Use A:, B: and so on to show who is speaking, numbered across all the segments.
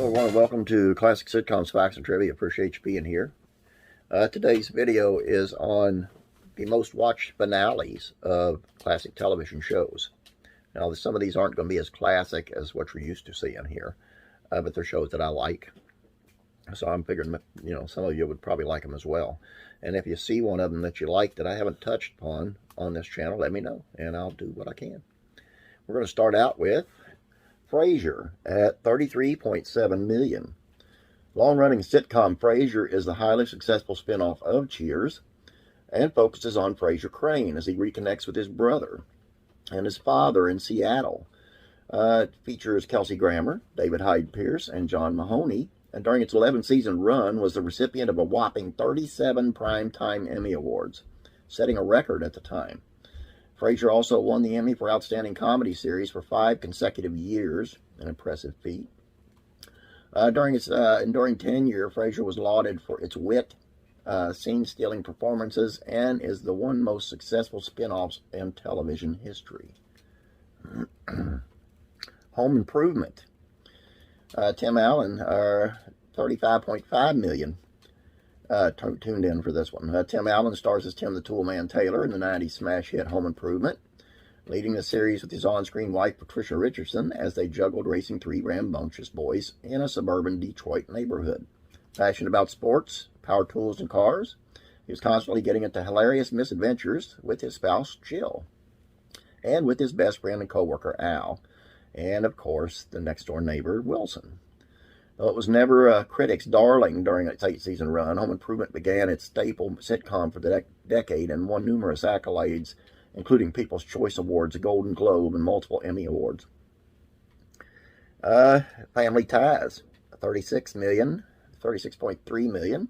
A: Hello everyone, welcome to Classic Sitcoms Facts and Trivia. Appreciate you being here. Today's video is on the most watched finales of classic television shows. Now, some of these aren't going to be as classic as what you're used to seeing here, but they're shows that I like. So I'm figuring, some of you would probably like them as well. And if you see one of them that you like that I haven't touched upon on this channel, let me know, and I'll do what I can. We're going to start out with Frasier at 33.7 million. Long-running sitcom Frasier is the highly successful spinoff of Cheers and focuses on Frasier Crane as he reconnects with his brother and his father in Seattle. It features Kelsey Grammer, David Hyde Pierce, and John Mahoney, and during its 11-season run was the recipient of a whopping 37 Primetime Emmy Awards, setting a record at the time. Frasier also won the Emmy for Outstanding Comedy Series for 5 consecutive years, an impressive feat. During its enduring tenure, Frasier was lauded for its wit, scene-stealing performances, and is the one most successful spin-offs in television history. Home Improvement. Tim Allen, 35.5 million. Tuned in for this one. Tim Allen stars as Tim the Toolman Taylor in the 90s smash hit Home Improvement, leading the series with his on-screen wife Patricia Richardson as they juggled raising 3 rambunctious boys in a suburban Detroit neighborhood. Passionate about sports, power tools, and cars, he was constantly getting into hilarious misadventures with his spouse Jill, and with his best friend and co-worker Al, and of course the next-door neighbor Wilson. Though it was never a critic's darling during its 8-season run, Home Improvement began its staple sitcom for the decade and won numerous accolades, including People's Choice Awards, a Golden Globe, and multiple Emmy Awards. Family Ties, 36.3 million.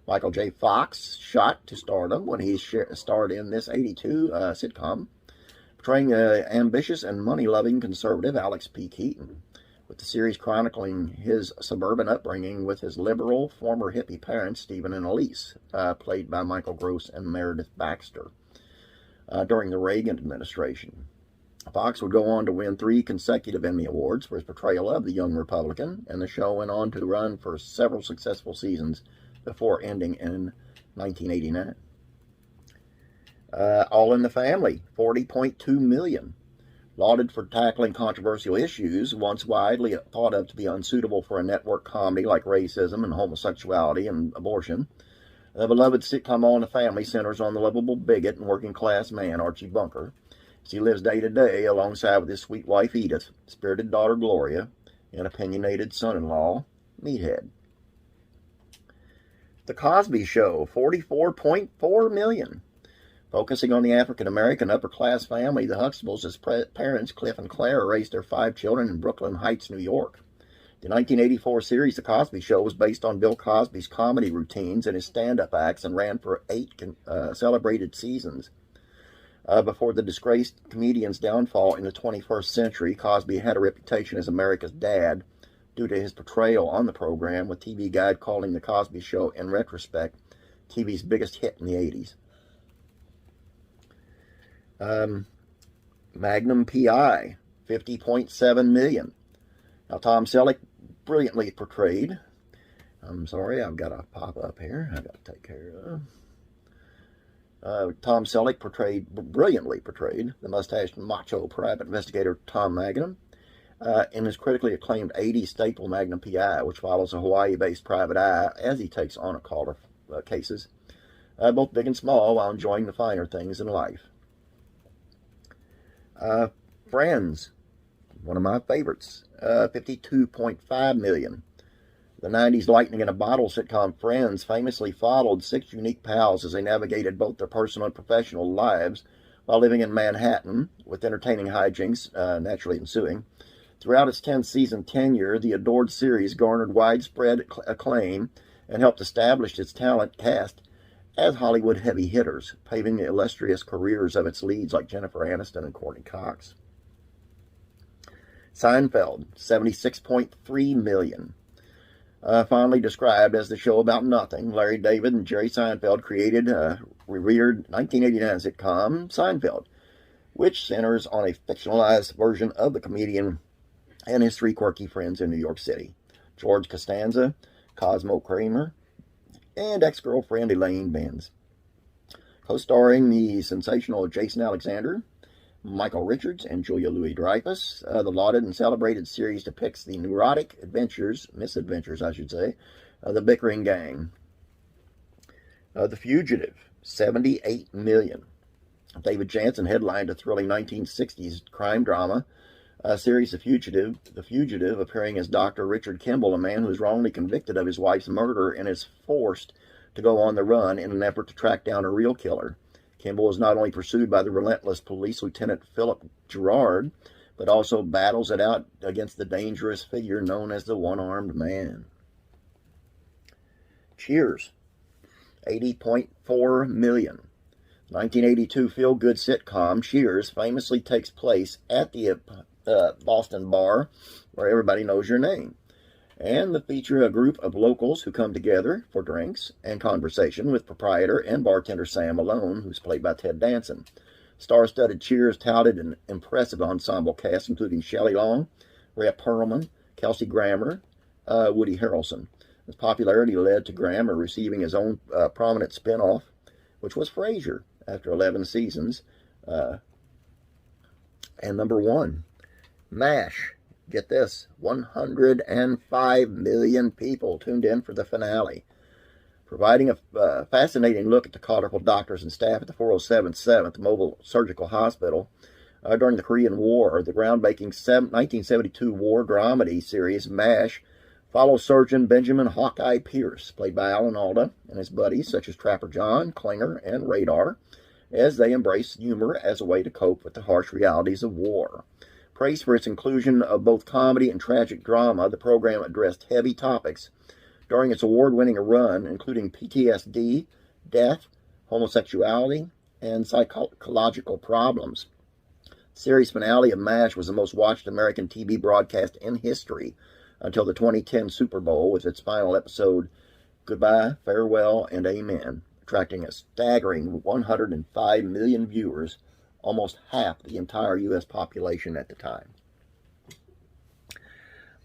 A: Michael J. Fox shot to stardom when he starred in this 82 sitcom, portraying ambitious and money-loving conservative Alex P. Keaton, with the series chronicling his suburban upbringing with his liberal, former hippie parents, Stephen and Elise, played by Michael Gross and Meredith Baxter, during the Reagan administration. Fox would go on to win 3 consecutive Emmy Awards for his portrayal of the young Republican, and the show went on to run for several successful seasons before ending in 1989. All in the Family, 40.2 million. Lauded for tackling controversial issues once widely thought of to be unsuitable for a network comedy like racism and homosexuality and abortion, the beloved sitcom All in the Family centers on the lovable bigot and working-class man Archie Bunker, as he lives day to day alongside with his sweet wife Edith, spirited daughter Gloria, and opinionated son-in-law Meathead. The Cosby Show, 44.4 million. Focusing on the African-American upper-class family, the Huxtables' parents, Cliff and Claire, raised their 5 children in Brooklyn Heights, New York. The 1984 series The Cosby Show was based on Bill Cosby's comedy routines and his stand-up acts and ran for 8 celebrated seasons. Before the disgraced comedian's downfall in the 21st century, Cosby had a reputation as America's dad due to his portrayal on the program, with TV Guide calling The Cosby Show, in retrospect, TV's biggest hit in the 80s. Magnum PI, 50.7 million. Now, Tom Selleck brilliantly portrayed, I'm sorry, I've got a pop-up here I've got to take care of. Tom Selleck brilliantly portrayed the mustached macho private investigator Tom Magnum in his critically acclaimed 80s staple Magnum PI, which follows a Hawaii-based private eye as he takes on a caller cases, both big and small, while enjoying the finer things in life. Friends, one of my favorites, 52.5 million. The 90s lightning in a bottle sitcom Friends famously followed 6 unique pals as they navigated both their personal and professional lives while living in Manhattan, with entertaining hijinks naturally ensuing. Throughout its 10-season tenure, the adored series garnered widespread acclaim and helped establish its talent cast as Hollywood heavy hitters, paving the illustrious careers of its leads like Jennifer Aniston and Courtney Cox. Seinfeld, 76.3 million. Fondly described as the show about nothing, Larry David and Jerry Seinfeld created a revered 1989 sitcom, Seinfeld, which centers on a fictionalized version of the comedian and his 3 quirky friends in New York City. George Costanza, Cosmo Kramer, and ex-girlfriend Elaine Benz. Co-starring the sensational Jason Alexander, Michael Richards, and Julia Louis-Dreyfus. The lauded and celebrated series depicts the neurotic misadventures, I should say, of the bickering gang. The Fugitive, $78 million. David Janssen headlined a thrilling 1960s crime drama series, The Fugitive, appearing as Dr. Richard Kimball, a man who is wrongly convicted of his wife's murder and is forced to go on the run in an effort to track down a real killer. Kimball is not only pursued by the relentless police lieutenant Philip Gerard, but also battles it out against the dangerous figure known as the One-Armed Man. Cheers, $80.4 million. 1982 feel-good sitcom Cheers famously takes place at the Boston bar where everybody knows your name, and they feature a group of locals who come together for drinks and conversation with proprietor and bartender Sam Malone, who's played by Ted Danson. Star-studded Cheers touted an impressive ensemble cast, including Shelley Long, Rhea Perlman, Kelsey Grammer, Woody Harrelson. His popularity led to Grammer receiving his own prominent spin-off, which was Frasier, after 11 seasons. And number one, MASH. Get this, 105 million people tuned in for the finale. Providing a fascinating look at the colorful doctors and staff at the 407th 7th Mobile Surgical Hospital during the Korean War, the groundbreaking 1972 war dramedy series MASH follows surgeon Benjamin Hawkeye Pierce, played by Alan Alda, and his buddies such as Trapper John, Klinger, and Radar, as they embrace humor as a way to cope with the harsh realities of war. Praised for its inclusion of both comedy and tragic drama, the program addressed heavy topics during its award-winning run, including PTSD, death, homosexuality, and psychological problems. The series finale of MASH was the most watched American TV broadcast in history until the 2010 Super Bowl, with its final episode, Goodbye, Farewell, and Amen, attracting a staggering 105 million viewers, almost half the entire U.S. population at the time.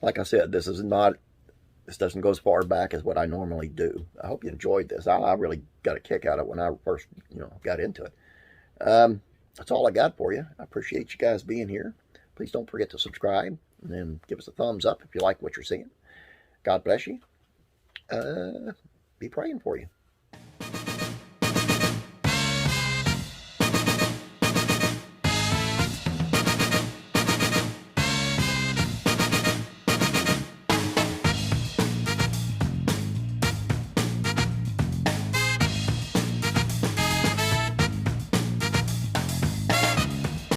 A: Like I said, this doesn't go as far back as what I normally do. I hope you enjoyed this. I really got a kick out of it when I first, got into it. That's all I got for you. I appreciate you guys being here. Please don't forget to subscribe and give us a thumbs up if you like what you're seeing. God bless you. Be praying for you.